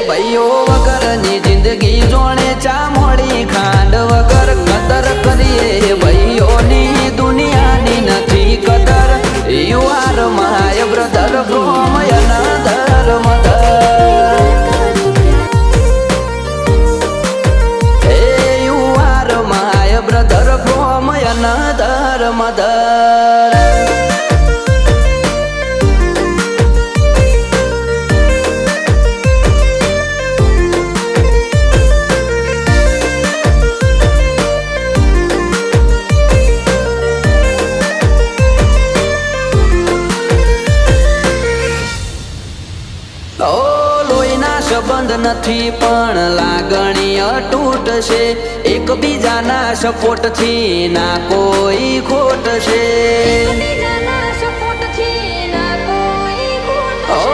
ભાઈઓ વગરની જિંદગી જોણે ચા મોડી ખાંડ વગર કદર કરીએ ભાઈઓની દુનિયાની નથી કદર. You are my brother from another mother. You are my brother from another mother. સંબંધ નથી પણ લાગણી અતૂટ છે. એકબીજાના સપોર્ટ થી ના કોઈ ખોટ છે.